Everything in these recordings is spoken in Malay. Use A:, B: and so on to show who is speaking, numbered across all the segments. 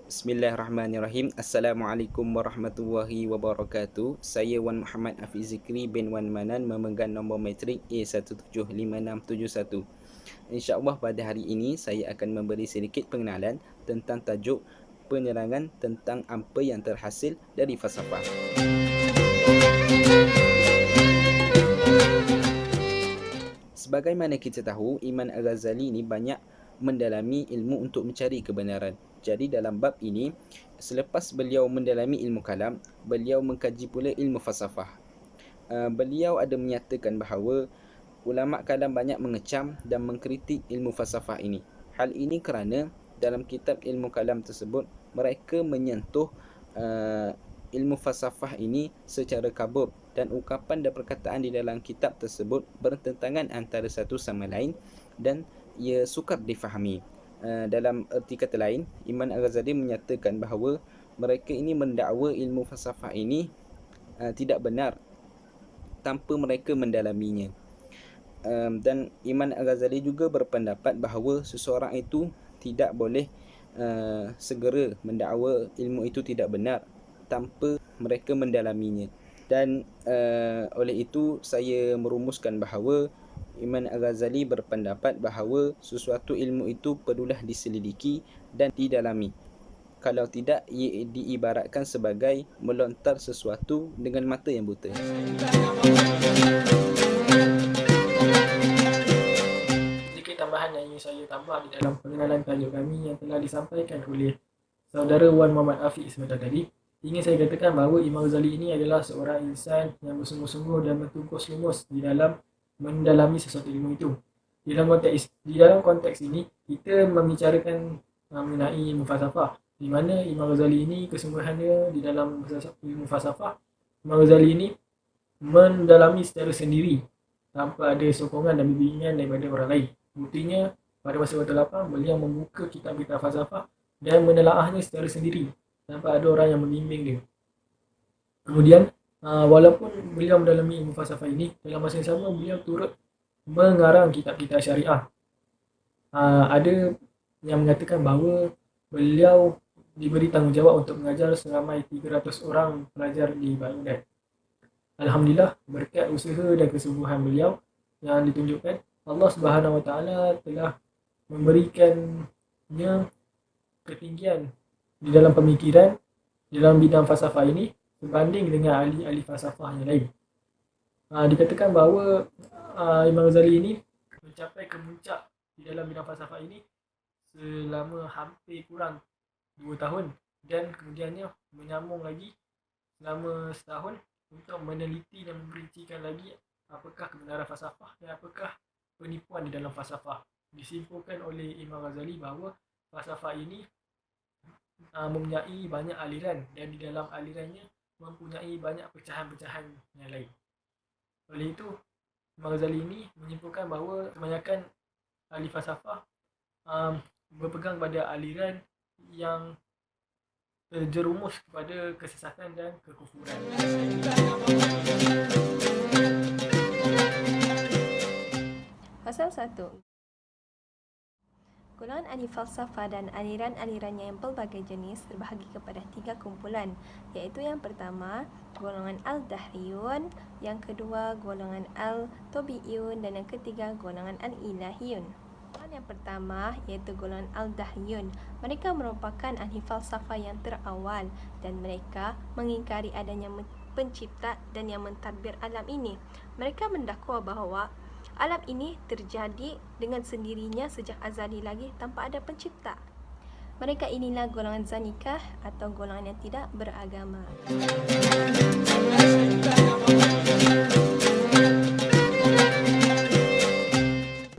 A: Bismillahirrahmanirrahim. Assalamualaikum warahmatullahi wabarakatuh. Saya Wan Muhammad Afiz Zikri bin Wan Manan memegang nombor matrik A175671. InsyaAllah pada hari ini saya akan memberi sedikit pengenalan tentang tajuk penerangan tentang apa yang terhasil dari falsafah. Sebagaimana kita tahu, Imam Al-Ghazali ini banyak mendalami ilmu untuk mencari kebenaran. Jadi dalam bab ini, selepas beliau mendalami ilmu kalam, beliau mengkaji pula ilmu falsafah. Beliau ada menyatakan bahawa ulama kalam banyak mengecam dan mengkritik ilmu falsafah ini. Hal ini kerana dalam kitab ilmu kalam tersebut, mereka menyentuh ilmu falsafah ini secara kabur, dan ungkapan dan perkataan di dalam kitab tersebut bertentangan antara satu sama lain dan ia sukar difahami. Dalam erti kata lain, Imam Al-Ghazali menyatakan bahawa mereka ini mendakwa ilmu falsafah ini tidak benar tanpa mereka mendalaminya. Dan Imam Al-Ghazali juga berpendapat bahawa seseorang itu tidak boleh segera mendakwa ilmu itu tidak benar tanpa mereka mendalaminya. Dan oleh itu saya merumuskan bahawa Imam Al-Ghazali berpendapat bahawa sesuatu ilmu itu perlulah diselidiki dan didalami. Kalau tidak, ia diibaratkan sebagai melontar sesuatu dengan mata yang buta.
B: Sedikit tambahan yang ingin saya tambah di dalam pengenalan tajuk kami yang telah disampaikan oleh saudara Wan Muhammad Afiz sebentar tadi. Ingin saya katakan bahawa Imam Ghazali ini adalah seorang insan yang bersungguh-sungguh dan bertungkus lumus di dalam mendalami sesuatu ilmu itu. Di dalam konteks ini, kita membicarakan mengenai ilmu falsafah, di mana Imam Ghazali ini kesungguhannya di dalam ilmu falsafah. Imam Ghazali ini mendalami secara sendiri tanpa ada sokongan dan bimbingan daripada orang lain. Buktinya, pada masa waktu lapang, beliau membuka kitab-kitab falsafah dan menelaahnya secara sendiri tanpa ada orang yang membimbing dia. Kemudian, walaupun beliau mendalami ilmu falsafah ini, dalam masa yang sama beliau turut mengarang kitab-kitab syariah. Ada yang mengatakan bahawa beliau diberi tanggungjawab untuk mengajar seramai 300 orang pelajar di Baghdad. Alhamdulillah, berkat usaha dan kesungguhan beliau yang ditunjukkan, Allah Subhanahu Wa Taala telah memberikannya ketinggian di dalam pemikiran di dalam bidang falsafah ini berbanding dengan ahli-ahli falsafah yang lain. Dikatakan bahawa Imam Ghazali ini mencapai kemuncak di dalam bidang falsafah ini selama hampir kurang 2 tahun, dan kemudiannya menyambung lagi selama setahun untuk meneliti dan memperincikan lagi apakah kebenaran falsafah dan apakah penipuan di dalam falsafah. Disimpulkan oleh Imam Ghazali bahawa falsafah ini mempunyai banyak aliran, dan di dalam alirannya mempunyai banyak pecahan-pecahan yang lain. Oleh itu, Imam Ghazali ini menyimpulkan bahawa kebanyakan ahli falsafah berpegang pada aliran yang terjerumus kepada kesesatan dan kekufuran.
C: Pasal 1. Golongan ahli falsafah dan aliran-alirannya yang pelbagai jenis terbahagi kepada 3 kumpulan, iaitu yang pertama, golongan al-dahriyun, yang kedua, golongan al-tabi'iyun, dan yang ketiga, golongan al-ilahiyun. Golongan yang pertama iaitu golongan al-dahriyun. Mereka merupakan ahli falsafah yang terawal dan mereka mengingkari adanya pencipta dan yang mentadbir alam ini. Mereka mendakwa bahawa alam ini terjadi dengan sendirinya sejak azali lagi tanpa ada pencipta. Mereka inilah golongan zanikah atau golongan yang tidak beragama.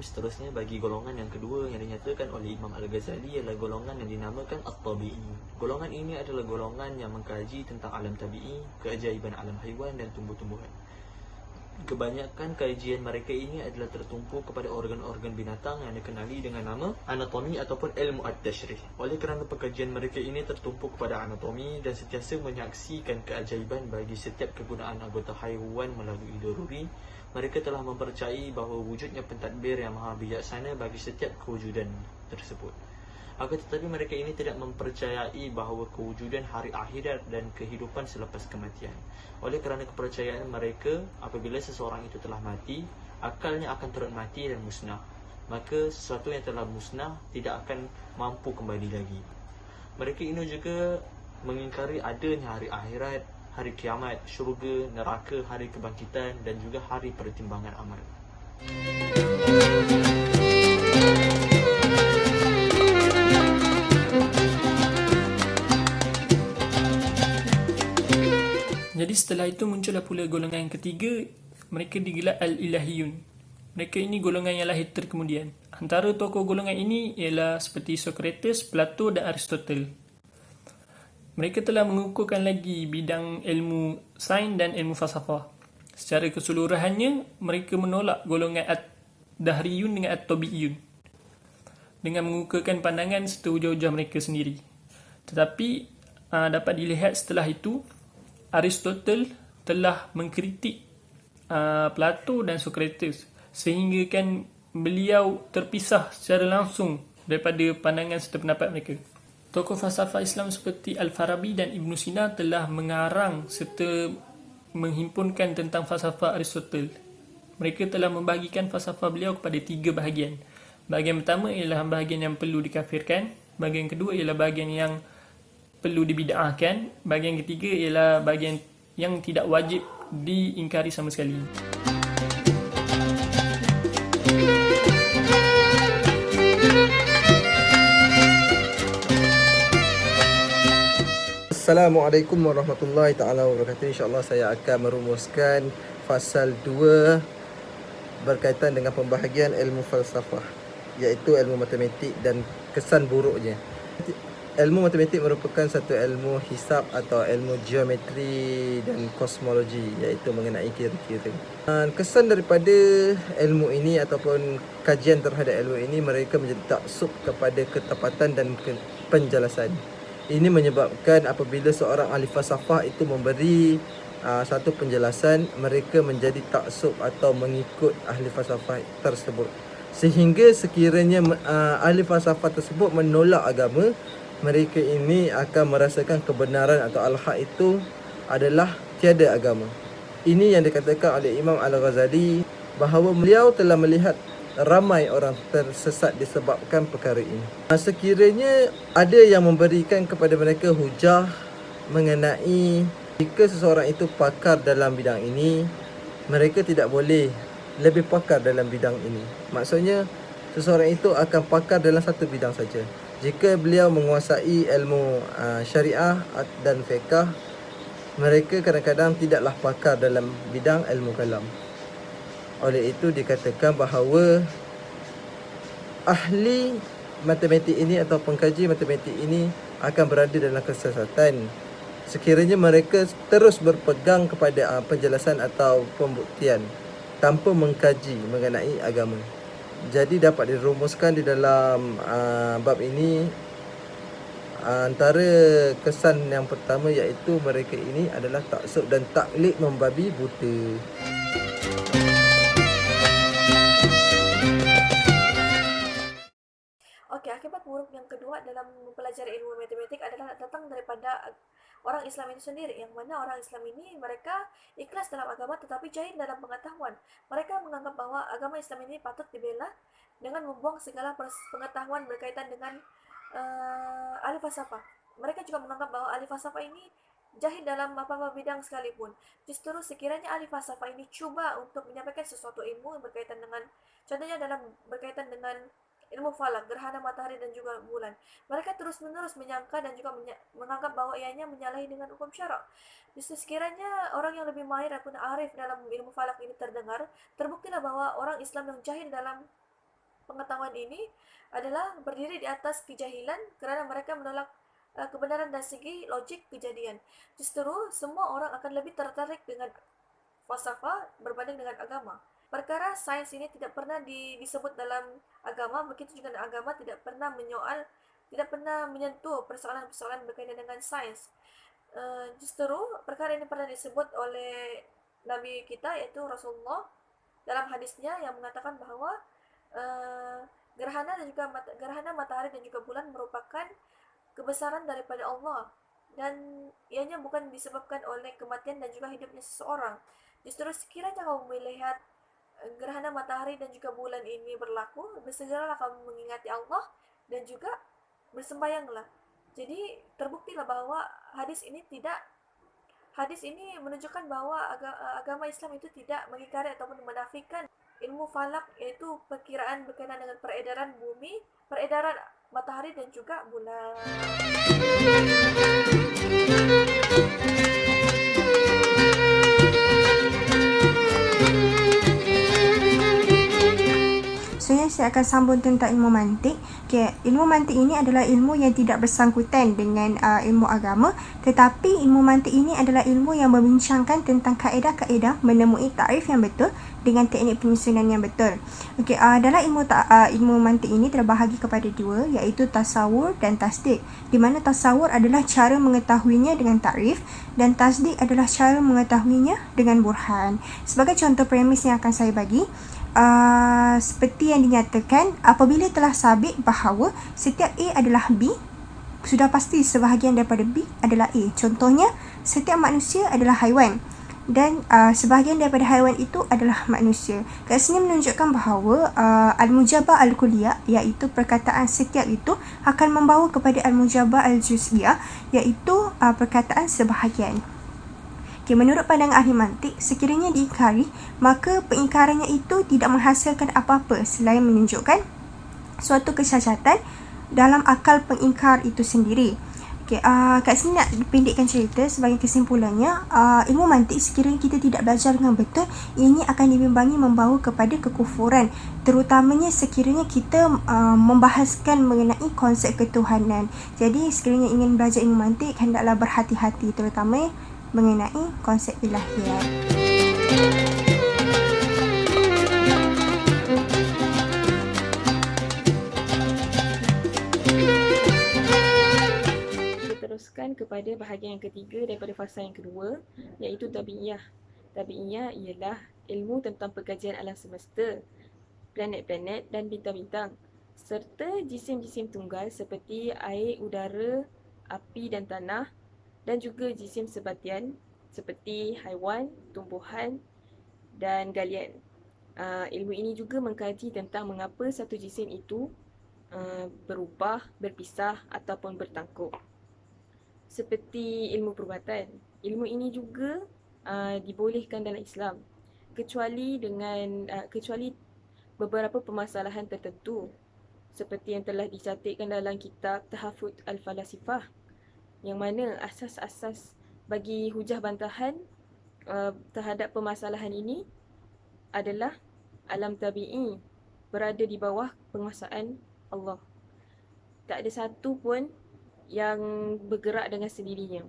D: Seterusnya, bagi golongan yang kedua yang dinyatakan oleh Imam Al-Ghazali adalah golongan yang dinamakan At-Tabi'i. Golongan ini adalah golongan yang mengkaji tentang alam tabi'i, keajaiban alam haiwan dan tumbuh-tumbuhan. Kebanyakan kajian mereka ini adalah tertumpu kepada organ-organ binatang yang dikenali dengan nama anatomi ataupun ilmu at-tashrih. Oleh kerana pekajian mereka ini tertumpu kepada anatomi dan sentiasa menyaksikan keajaiban bagi setiap kegunaan anggota haiwan melalui doruri, mereka telah mempercayai bahawa wujudnya pentadbir yang maha bijaksana bagi setiap kewujudan tersebut. Akan tetapi mereka ini tidak mempercayai bahawa kewujudan hari akhirat dan kehidupan selepas kematian. Oleh kerana kepercayaan mereka, apabila seseorang itu telah mati, akalnya akan turut mati dan musnah. Maka sesuatu yang telah musnah tidak akan mampu kembali lagi. Mereka ini juga mengingkari adanya hari akhirat, hari kiamat, syurga, neraka, hari kebangkitan dan juga hari pertimbangan amal.
B: Jadi setelah itu muncullah pula golongan yang ketiga, mereka digelar Al-Ilahiyun. Mereka ini golongan yang lahir terkemudian. Antara tokoh golongan ini ialah seperti Socrates, Plato dan Aristotle. Mereka telah mengukuhkan lagi bidang ilmu sains dan ilmu falsafah. Secara keseluruhannya, mereka menolak golongan Ad-Dahriyun dengan At-Tabi'iyun dengan mengukuhkan pandangan setaujah-ujah mereka sendiri. Tetapi dapat dilihat setelah itu, Aristotle telah mengkritik Plato dan Socrates sehingga kan beliau terpisah secara langsung daripada pandangan serta pendapat mereka. Tokoh falsafah Islam seperti Al-Farabi dan Ibn Sina telah mengarang serta menghimpunkan tentang falsafah Aristotle. Mereka telah membahagikan falsafah beliau kepada 3 bahagian. Bahagian pertama ialah bahagian yang perlu dikafirkan, bahagian kedua ialah bahagian yang perlu dibid'ahkan, bahagian ketiga ialah bahagian yang tidak wajib diingkari sama sekali.
E: Assalamualaikum warahmatullahi taala wabarakatuh. InsyaAllah saya akan merumuskan fasal 2 berkaitan dengan pembahagian ilmu falsafah, iaitu ilmu matematik dan kesan buruknya. Ilmu matematik merupakan satu ilmu hisab atau ilmu geometri dan kosmologi, iaitu mengenai kira-kira. Kesan daripada ilmu ini ataupun kajian terhadap ilmu ini, mereka menjadi taksub kepada ketepatan dan penjelasan. Ini menyebabkan apabila seorang ahli falsafah itu memberi satu penjelasan, mereka menjadi taksub atau mengikut ahli falsafah tersebut. Sehingga sekiranya ahli falsafah tersebut menolak agama, mereka ini akan merasakan kebenaran atau al-haq itu adalah tiada agama. Ini yang dikatakan oleh Imam Al-Ghazali bahawa beliau telah melihat ramai orang tersesat disebabkan perkara ini. Sekiranya ada yang memberikan kepada mereka hujah mengenai jika seseorang itu pakar dalam bidang ini, mereka tidak boleh lebih pakar dalam bidang ini. Maksudnya seseorang itu akan pakar dalam satu bidang saja. Jika beliau menguasai ilmu syariah dan fiqh, mereka kadang-kadang tidaklah pakar dalam bidang ilmu kalam. Oleh itu dikatakan bahawa ahli matematik ini atau pengkaji matematik ini akan berada dalam kesesatan sekiranya mereka terus berpegang kepada penjelasan atau pembuktian tanpa mengkaji mengenai agama. Jadi dapat dirumuskan di dalam bab ini, antara kesan yang pertama iaitu mereka ini adalah taksub dan taklid membabi buta.
C: Okey, akibat buruk yang kedua dalam mempelajari ilmu matematik adalah datang daripada orang Islam itu sendiri, yang mana orang Islam ini mereka ikhlas dalam agama tetapi jahil dalam pengetahuan. Mereka menganggap bahawa agama Islam ini patut dibela dengan membuang segala pengetahuan berkaitan dengan ahli falsafah. Mereka juga menganggap bahawa ahli falsafah ini jahil dalam apa-apa bidang sekalipun. Justru sekiranya ahli falsafah ini cuba untuk menyampaikan sesuatu ilmu yang berkaitan dengan, contohnya dalam berkaitan dengan ilmu falak, gerhana matahari dan juga bulan, mereka terus-menerus menyangka dan juga menganggap bahawa ianya menyalahi dengan hukum syarak. Justru sekiranya orang yang lebih mahir ataupun arif dalam ilmu falak ini terdengar, terbuktilah bahawa orang Islam yang jahil dalam pengetahuan ini adalah berdiri di atas kejahilan kerana mereka menolak kebenaran dari segi logik kejadian. Justru semua orang akan lebih tertarik dengan falsafah berbanding dengan agama. Perkara sains ini tidak pernah disebut dalam agama, begitu juga agama tidak pernah menyentuh persoalan-persoalan berkaitan dengan sains. Justru perkara ini pernah disebut oleh Nabi kita, yaitu Rasulullah, dalam hadisnya yang mengatakan bahwa gerhana matahari dan juga bulan merupakan kebesaran daripada Allah, dan ianya bukan disebabkan oleh kematian dan juga hidupnya seseorang. Justru sekiranya kamu melihat gerhana matahari dan juga bulan ini berlaku, bersegeralah kamu mengingati Allah dan juga bersembayanglah. Jadi terbuktilah bahwa hadis ini menunjukkan bahwa agama Islam itu tidak mengingkari ataupun menafikan ilmu falak, yaitu perkiraan berkaitan dengan peredaran bumi, peredaran matahari dan juga bulan.
F: Saya akan sambung tentang ilmu mantik. Ilmu mantik ini adalah ilmu yang tidak bersangkutan dengan ilmu agama, tetapi ilmu mantik ini adalah ilmu yang membincangkan tentang kaedah-kaedah menemui takrif yang betul dengan teknik penyusunan yang betul. Dalam ilmu mantik ini terbahagi kepada dua, iaitu tasawur dan tasdik, di mana tasawur adalah cara mengetahuinya dengan takrif dan tasdik adalah cara mengetahuinya dengan burhan. Sebagai contoh premis yang akan saya bagi, seperti yang dinyatakan, apabila telah sabit bahawa setiap A adalah B, sudah pasti sebahagian daripada B adalah A. Contohnya, setiap manusia adalah haiwan dan sebahagian daripada haiwan itu adalah manusia. Kat sini menunjukkan bahawa al-mujabah al-kulliyah, iaitu perkataan setiap itu akan membawa kepada al-mujabah al-juz'iyah, iaitu perkataan sebahagian. Menurut pandangan ahli mantik, sekiranya diingkari, maka pengingkarannya itu tidak menghasilkan apa-apa selain menunjukkan suatu kecacatan dalam akal pengingkar itu sendiri. Kat sini nak dipendekkan cerita sebagai kesimpulannya, ilmu mantik sekiranya kita tidak belajar dengan betul, ini akan dibimbangi membawa kepada kekufuran, terutamanya sekiranya kita membahaskan mengenai konsep ketuhanan. Jadi sekiranya ingin belajar ilmu mantik, hendaklah berhati-hati, terutama mengenai konsep ilahiyat.
G: Teruskan kepada bahagian yang ketiga daripada fasa yang kedua, iaitu tabi'iyah. Tabi'iyah ialah ilmu tentang pengkajian alam semesta, planet-planet dan bintang-bintang, serta jisim-jisim tunggal seperti air, udara, api dan tanah, dan juga jisim sebatian seperti haiwan, tumbuhan dan galian. Ilmu ini juga mengkaji tentang mengapa satu jisim itu berubah, berpisah ataupun bertangkup. Seperti ilmu perubatan, ilmu ini juga dibolehkan dalam Islam, kecuali beberapa permasalahan tertentu, seperti yang telah dicantikkan dalam kitab Tahafut Al-Falasifah, yang mana asas-asas bagi hujah bantahan terhadap permasalahan ini adalah alam tabi'i berada di bawah penguasaan Allah. Tak ada satu pun yang bergerak dengan sendirinya.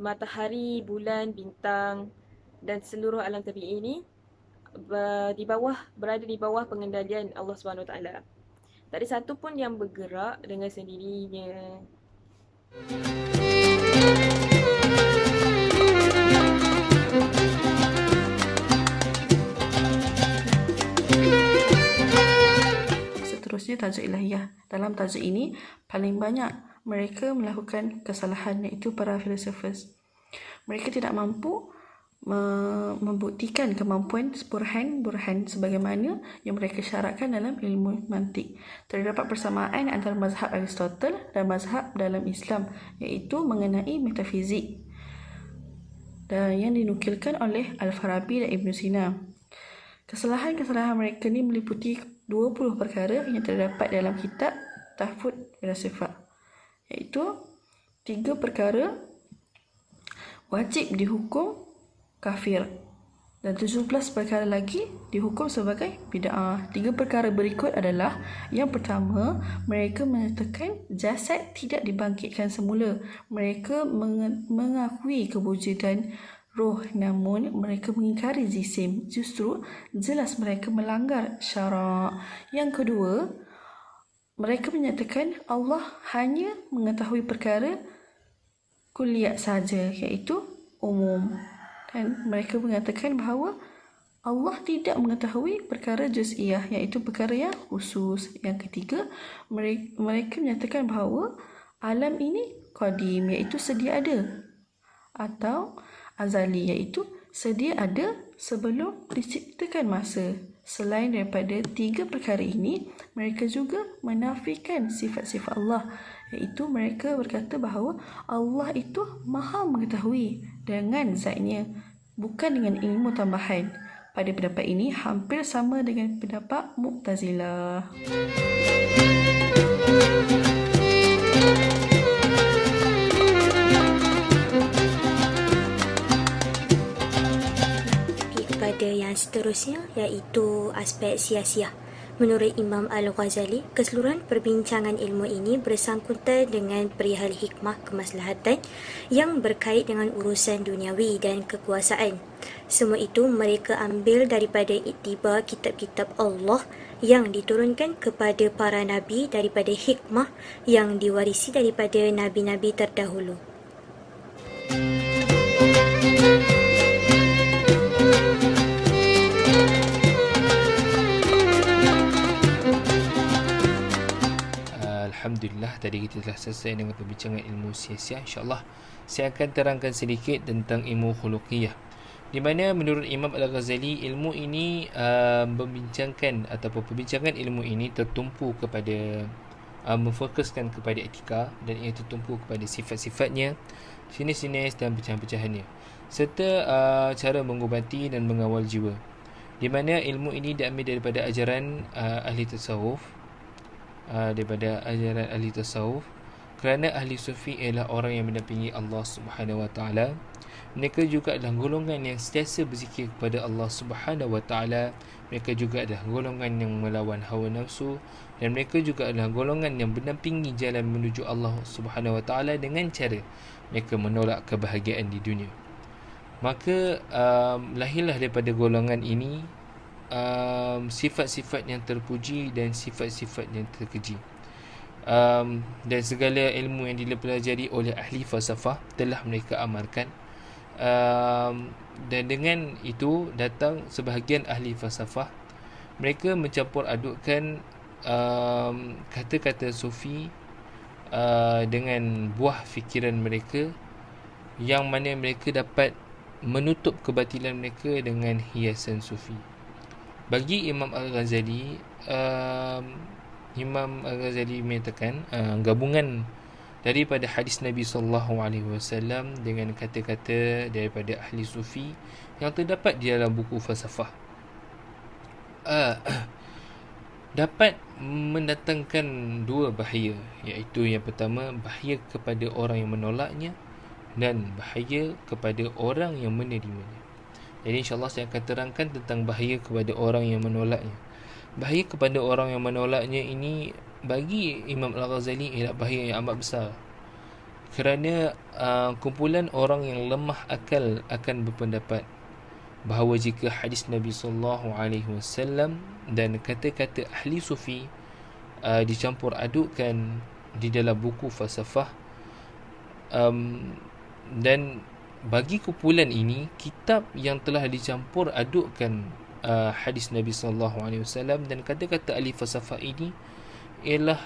G: Matahari, bulan, bintang dan seluruh alam tabi'i ini berada di bawah pengendalian Allah SWT. Tak ada satu pun yang bergerak dengan sendirinya.
H: Seterusnya, tajuk ilahiyah. Dalam tajuk ini, paling banyak mereka melakukan kesalahan, iaitu para filsufers. Mereka tidak mampu membuktikan kemampuan burhan sebagaimana yang mereka syaratkan dalam ilmu mantik. Terdapat persamaan antara mazhab Aristotle dan mazhab dalam Islam, iaitu mengenai metafizik, dan yang dinukilkan oleh Al-Farabi dan Ibn Sina. Kesalahan-kesalahan mereka ini meliputi 20 perkara yang terdapat dalam kitab Tahfut Filsafah, iaitu 3 perkara wajib dihukum kafir dan 17 perkara lagi dihukum sebagai bid'ah. 3 perkara berikut adalah: yang pertama, mereka menyatakan jasad tidak dibangkitkan semula. Mereka mengakui kewujudan roh, namun mereka mengingkari jisim. Justru jelas mereka melanggar syarak. Yang kedua, mereka menyatakan Allah hanya mengetahui perkara kuliat saja, iaitu umum. Dan mereka mengatakan bahawa Allah tidak mengetahui perkara juz'iyah, iaitu perkara yang khusus. Yang ketiga, mereka menyatakan bahawa alam ini qadim, iaitu sedia ada, atau azali, iaitu sedia ada sebelum diciptakan masa. Selain daripada tiga perkara ini, mereka juga menafikan sifat-sifat Allah, iaitu mereka berkata bahawa Allah itu maha mengetahui dengan zatnya, bukan dengan ilmu tambahan. Pada pendapat ini hampir sama dengan pendapat Mu'tazilah.
I: Kepada yang seterusnya, iaitu aspek sia-sia. Menurut Imam Al-Ghazali, keseluruhan perbincangan ilmu ini bersangkutan dengan perihal hikmah kemaslahatan yang berkait dengan urusan duniawi dan kekuasaan. Semua itu mereka ambil daripada iktibar kitab-kitab Allah yang diturunkan kepada para nabi daripada hikmah yang diwarisi daripada nabi-nabi terdahulu.
A: Alhamdulillah, tadi kita telah selesai dengan perbincangan ilmu sia-sia. InsyaAllah saya akan terangkan sedikit tentang ilmu khuluqiyah, di mana menurut Imam Al-Ghazali ilmu ini membincangkan ataupun perbincangan ilmu ini tertumpu kepada memfokuskan kepada etika, dan ia tertumpu kepada sifat-sifatnya, jenis-jenis dan pecahan-pecahannya, serta cara mengubati dan mengawal jiwa, di mana ilmu ini diambil daripada ajaran ahli tasawuf, kerana ahli sufi ialah orang yang mendampingi Allah Subhanahu Wa Taala. Mereka juga adalah golongan yang sentiasa berzikir kepada Allah Subhanahu Wa Taala. Mereka juga adalah golongan yang melawan hawa nafsu, dan mereka juga adalah golongan yang mendampingi jalan menuju Allah Subhanahu Wa Taala dengan cara mereka menolak kebahagiaan di dunia. Maka lahirlah daripada golongan ini sifat-sifat yang terpuji dan sifat-sifat yang terkeji. Dan segala ilmu yang dipelajari oleh ahli falsafah telah mereka amalkan. Dan dengan itu datang sebahagian ahli falsafah, mereka mencampur adukkan kata-kata sufi dengan buah fikiran mereka, yang mana mereka dapat menutup kebatilan mereka dengan hiasan sufi. Bagi Imam Al-Ghazali, Imam Al-Ghazali menyatakan gabungan daripada hadis Nabi SAW dengan kata-kata daripada ahli sufi yang terdapat di dalam buku falsafah dapat mendatangkan dua bahaya, iaitu yang pertama, bahaya kepada orang yang menolaknya, dan bahaya kepada orang yang menerimanya. Jadi insyaAllah saya akan terangkan tentang bahaya kepada orang yang menolaknya. Bahaya kepada orang yang menolaknya ini bagi Imam Al-Ghazali ialah bahaya yang amat besar, kerana kumpulan orang yang lemah akal akan berpendapat bahawa jika hadis Nabi SAW dan kata-kata ahli sufi dicampur adukkan di dalam buku falsafah, dan bagi kumpulan ini, kitab yang telah dicampur adukkan hadis Nabi SAW dan kata-kata ahli falsafah ini ialah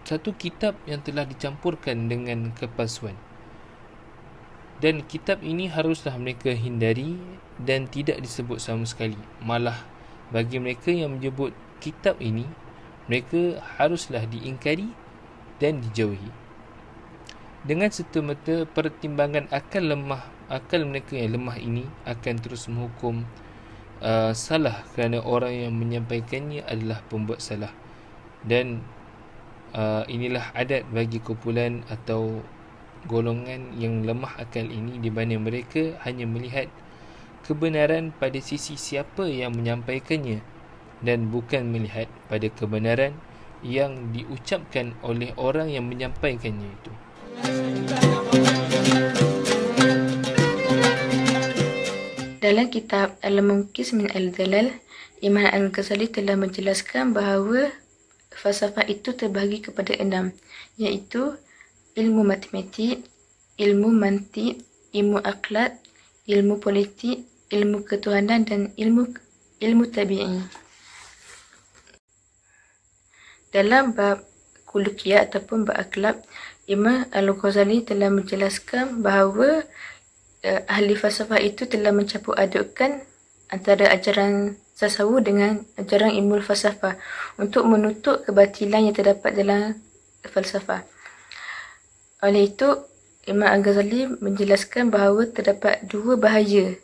A: satu kitab yang telah dicampurkan dengan kepalsuan, dan kitab ini haruslah mereka hindari dan tidak disebut sama sekali. Malah bagi mereka yang menyebut kitab ini, mereka haruslah diingkari dan dijauhi. Dengan serta-merta pertimbangan akal mereka yang lemah ini akan terus menghukum salah, kerana orang yang menyampaikannya adalah pembuat salah. Dan inilah adat bagi kumpulan atau golongan yang lemah akal ini, di mana mereka hanya melihat kebenaran pada sisi siapa yang menyampaikannya, dan bukan melihat pada kebenaran yang diucapkan oleh orang yang menyampaikannya itu.
H: Dalam kitab Al-Munqidh min Al-Dhalal, Imam Al-Ghazali telah menjelaskan bahawa falsafah itu terbahagi kepada 6, iaitu ilmu matematik, ilmu mantik, ilmu akhlak, ilmu politik, ilmu ketuhanan dan ilmu tabi'i. Dalam bab kulukiyah ataupun bab akhlak, Imam Al-Ghazali telah menjelaskan bahawa ahli falsafah itu telah mencampur adukkan antara ajaran tasawuf dengan ajaran ilmu falsafah untuk menutup kebatilan yang terdapat dalam falsafah. Oleh itu, Imam Al-Ghazali menjelaskan bahawa terdapat dua bahaya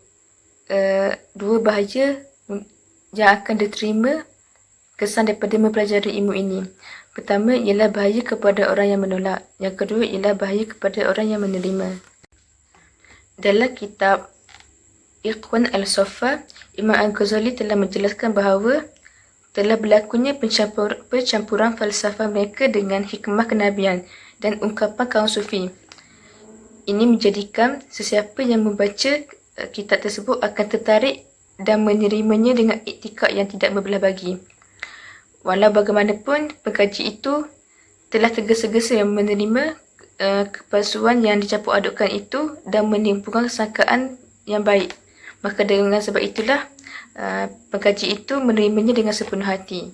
H: yang akan diterima kesan daripada mempelajari ilmu ini. Pertama ialah bahaya kepada orang yang menolak. Yang kedua ialah bahaya kepada orang yang menerima. Dalam kitab Ikhwan Al-Safa, Imam Al-Ghazali telah menjelaskan bahawa telah berlakunya pencampuran falsafah mereka dengan hikmah kenabian dan ungkapan kaum sufi. Ini menjadikan sesiapa yang membaca kitab tersebut akan tertarik dan menerimanya dengan iktikad yang tidak berbelah bagi. Walau bagaimanapun, pengkaji itu telah tergesa-gesa menerima kepalsuan yang dicampur adukkan itu dan menimbulkan sangkaan yang baik. Maka dengan sebab itulah pengkaji itu menerimanya dengan sepenuh hati.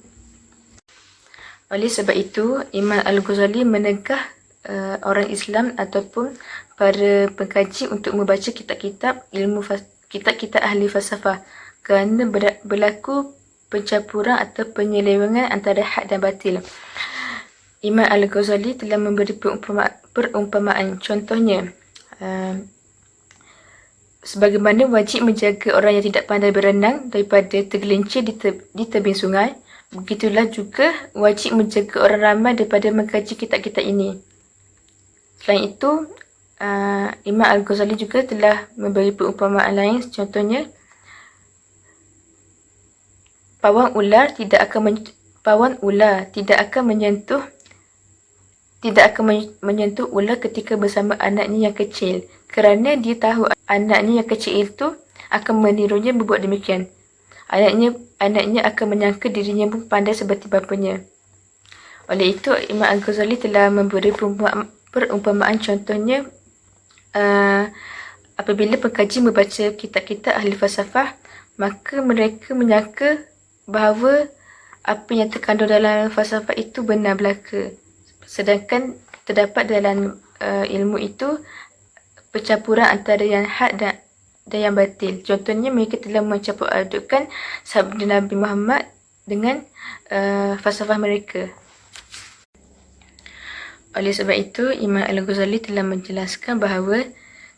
H: Oleh sebab itu, Imam Al-Ghazali menegah orang Islam ataupun para pengkaji untuk membaca kitab-kitab kitab-kitab ahli falsafah kerana berlaku pencampuran atau penyelewengan antara hak dan batil. Imam Al-Ghazali telah memberi perumpamaan. Contohnya, sebagaimana wajib menjaga orang yang tidak pandai berenang daripada tergelincir di tebing sungai, begitulah juga wajib menjaga orang ramai daripada mengkaji kitab-kitab ini. Selain itu, Imam Al-Ghazali juga telah memberi perumpamaan lain. Contohnya, pawang ular tidak akan menyentuh ular ketika bersama anaknya yang kecil kerana dia tahu anaknya yang kecil itu akan menirunya berbuat demikian. Anaknya akan menyangka dirinya pun pandai seperti bapanya. Oleh itu, Imam Al-Ghazali telah memberi perumpamaan. Contohnya, apabila pengkaji membaca kitab-kitab ahli falsafah, maka mereka menyangka bahawa apa yang terkandung dalam falsafah itu benar belaka. Sedangkan terdapat dalam ilmu itu pencampuran antara yang hak dan yang batil. Contohnya, mereka telah mencampur adukkan sabda Nabi Muhammad dengan falsafah mereka. Oleh sebab itu, Imam Al-Ghazali telah menjelaskan bahawa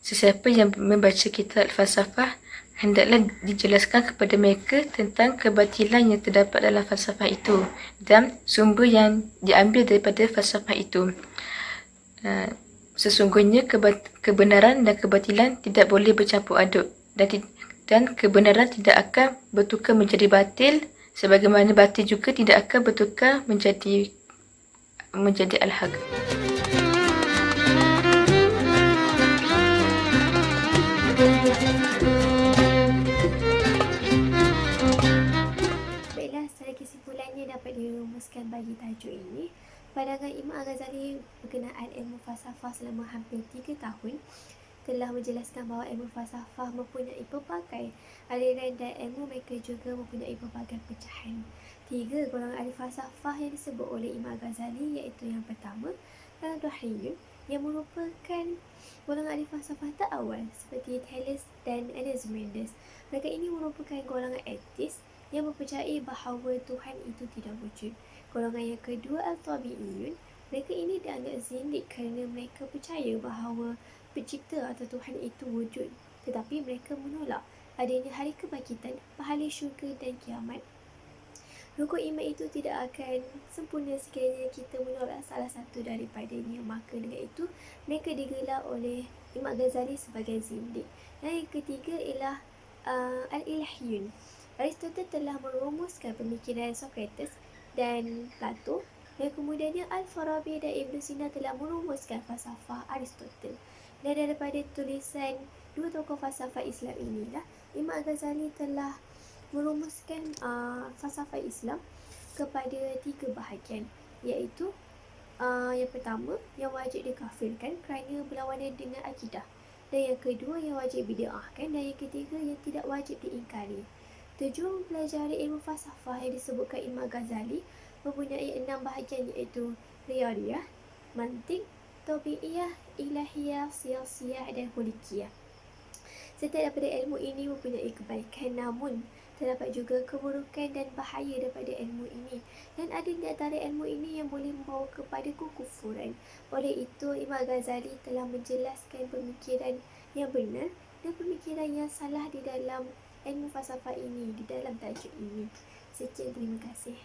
H: sesiapa yang membaca kitab falsafah hendaklah dijelaskan kepada mereka tentang kebatilan yang terdapat dalam falsafah itu dan sumber yang diambil daripada falsafah itu. Sesungguhnya kebenaran dan kebatilan tidak boleh bercampur aduk dan kebenaran tidak akan bertukar menjadi batil sebagaimana batil juga tidak akan bertukar menjadi al-haq.
C: Dapat dirumuskan bagi tajuk ini, pandangan Imam Al-Ghazali berkenaan ilmu falsafah selama hampir 3 tahun telah menjelaskan bahawa ilmu falsafah mempunyai pelbagai aliran dan ilmu mereka juga mempunyai pelbagai pecahan. 3 golongan ahli falsafah yang disebut oleh Imam Al-Ghazali iaitu yang pertama, Al-Dahriyun, yang merupakan golongan ahli falsafah terawal seperti Thales dan Anaximenes. Mereka ini merupakan golongan etis yang mempercayai bahawa Tuhan itu tidak wujud. Golongan yang kedua, Al-Tabi'iyun. Mereka ini dianggap zindik kerana mereka percaya bahawa pencipta atau Tuhan itu wujud, tetapi mereka menolak adanya hari kebangkitan, pahala syurga dan kiamat. Rukun iman itu tidak akan sempurna sekiranya kita menolak salah satu daripadanya. Maka dengan itu, mereka digelar oleh Imam Ghazali sebagai zindik. Dan yang ketiga ialah Al-Ilahiyun. Aristotle telah merumuskan pemikiran Socrates dan Plato, dan kemudiannya Al-Farabi dan Ibn Sina telah merumuskan falsafah Aristotle. Dan daripada tulisan dua tokoh falsafah Islam inilah
J: Imam Al-Ghazali telah merumuskan falsafah Islam kepada 3 bahagian, iaitu yang pertama, yang wajib dikafirkan kerana berlawanan dengan akidah, dan yang kedua, yang wajib bid'ahkan, dan yang ketiga, yang tidak wajib diingkari. Tujuan mempelajari ilmu falsafah yang disebutkan Imam Ghazali mempunyai 6 bahagian, iaitu riyadiyah, mantik, tabi'iyah, ilahiyah, siyasiyah dan hulikiyah. Setiap daripada ilmu ini mempunyai kebaikan, namun terdapat juga keburukan dan bahaya daripada ilmu ini, dan ada di antara ilmu ini yang boleh membawa kepada kekufuran. Oleh itu, Imam Ghazali telah menjelaskan pemikiran yang benar dan pemikiran yang salah di dalam ilmu falsafah ini, di dalam tajuk ini. Sekian, terima kasih.